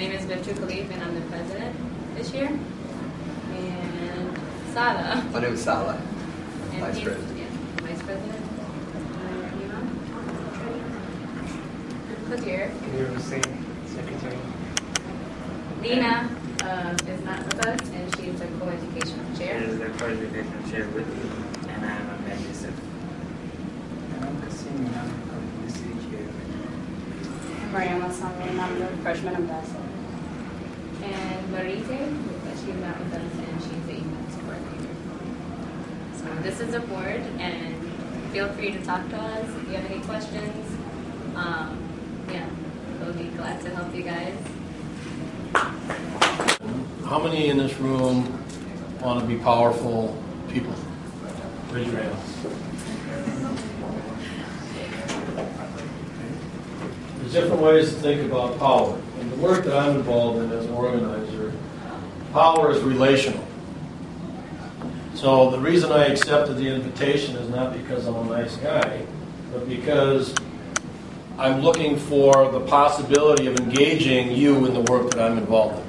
name is Victor Khalif, and I'm the president this year. And Sala. My name is Sala, And vice president. Yeah, vice president. Look here. Secretary. Lena is not with us, and she is the co-educational She chair. is the co-educational chair with me, and I am a medicine. And I'm Kasim, and I'm the publicity chair. Mariama Samuel, I'm the freshman ambassador. And Marite, she's not with us, and she's the events coordinator. So this is the board, and feel free to talk to us if you have any questions. Yeah, we'll be glad to help you guys. How many in this room want to be powerful people? Raise your hand. There's different ways to think about power. And the work that I'm involved in as an organizer, power is relational. So the reason I accepted the invitation is not because I'm a nice guy, but because I'm looking for the possibility of engaging you in the work that I'm involved in.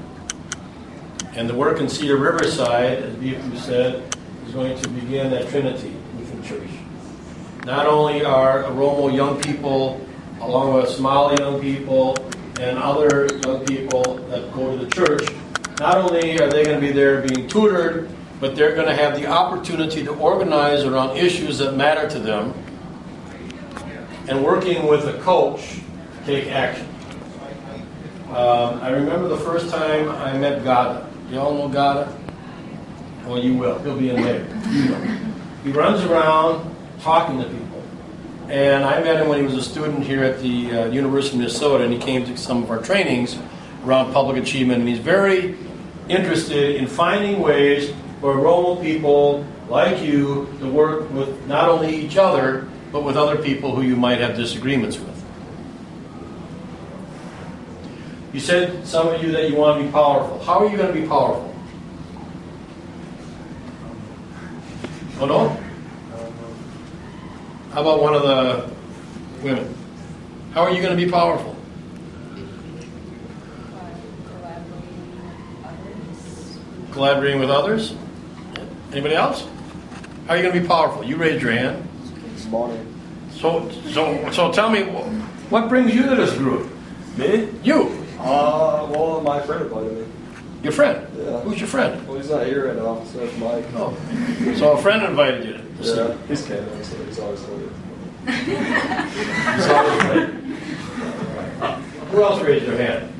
And the work in Cedar Riverside, as BFU said, is going to begin at Trinity Lutheran Church. Not only are Oromo young people, along with Somali young people, and other young people that go to the church, not only are they going to be there being tutored, but they're going to have the opportunity to organize around issues that matter to them, and working with a coach to take action. I remember the first time I met Gada. You all know Gada? Well, you will. He'll be in there. You know. He runs around talking to people. And I met him when he was a student here at the University of Minnesota, and he came to some of our trainings around public achievement. And he's very interested in finding ways for Oromo people like you to work with not only each other, but with other people who you might have disagreements with. You said, some of you, that you want to be powerful. How are you going to be powerful? Oh, no? How about one of the women? How are you going to be powerful? Collaborating with others? Anybody else? How are you going to be powerful? You raised your hand. Morning. So tell me, what brings you to this group? Me? You. Well, my friend invited me. Your friend? Yeah. Who's your friend? Well, he's not here right now, so it's Mike. Oh. So a friend invited you to Yeah, he's Canadian, so he's always late. Who else raised their hand?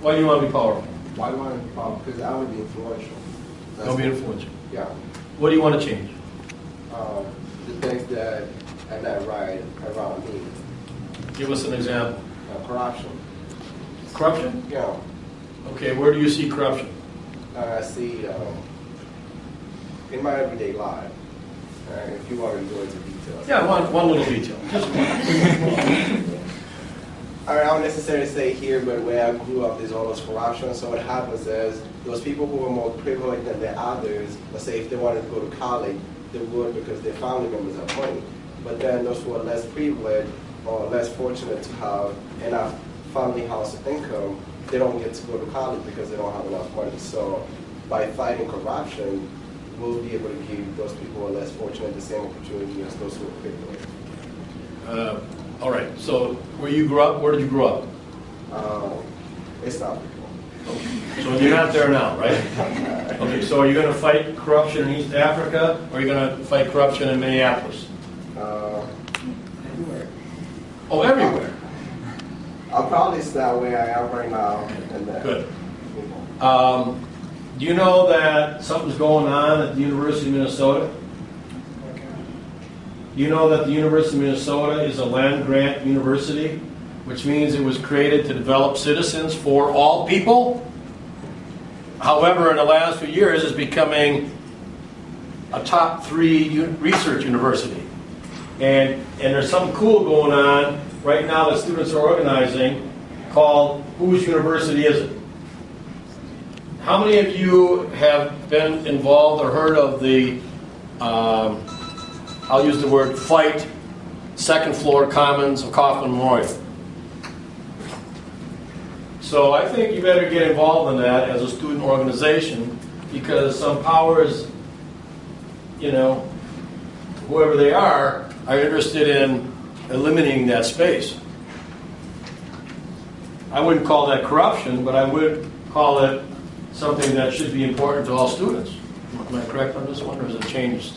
Why do you want to be powerful? Why do I want to be powerful? Because I want to be influential. Don't be influential. Yeah. What do you want to change? The things that are not right around me. Give us an example. Corruption. Corruption? Yeah. Okay, where do you see corruption? I see in my everyday life. If you want to go into details. Yeah, one little detail. Just one. I don't necessarily say here, but where I grew up, there's all those corruption. So what happens is those people who are more privileged than the others, let's say if they wanted to go to college, they would because their family members have money. But then those who are less privileged or less fortunate to have enough family house income, they don't get to go to college because they don't have enough money. So by fighting corruption, we'll be able to give those people who are less fortunate the same opportunity as those who are privileged. All right, so where you grew up, where did you grow up? It's not people. So you're not there now, right? Okay, so are you going to fight corruption in East Africa, or are you going to fight corruption in Minneapolis? Everywhere. Oh, everywhere. I'll probably start where I am right now. And then, Good. Do you know that something's going on at the University of Minnesota? Do you know that the University of Minnesota is a land-grant university, which means it was created to develop citizens for all people? However, in the last few years, it's becoming a top 3 research university. And there's something cool going on right now that students are organizing called Whose University Is It? How many of you have been involved or heard of the, I'll use the word, FLIGHT, second floor commons of Kaufman Memorial? So I think you better get involved in that as a student organization, because some powers, whoever they are interested in eliminating that space. I wouldn't call that corruption, but I would call it something that should be important to all students. Am I correct on this one, or has it changed?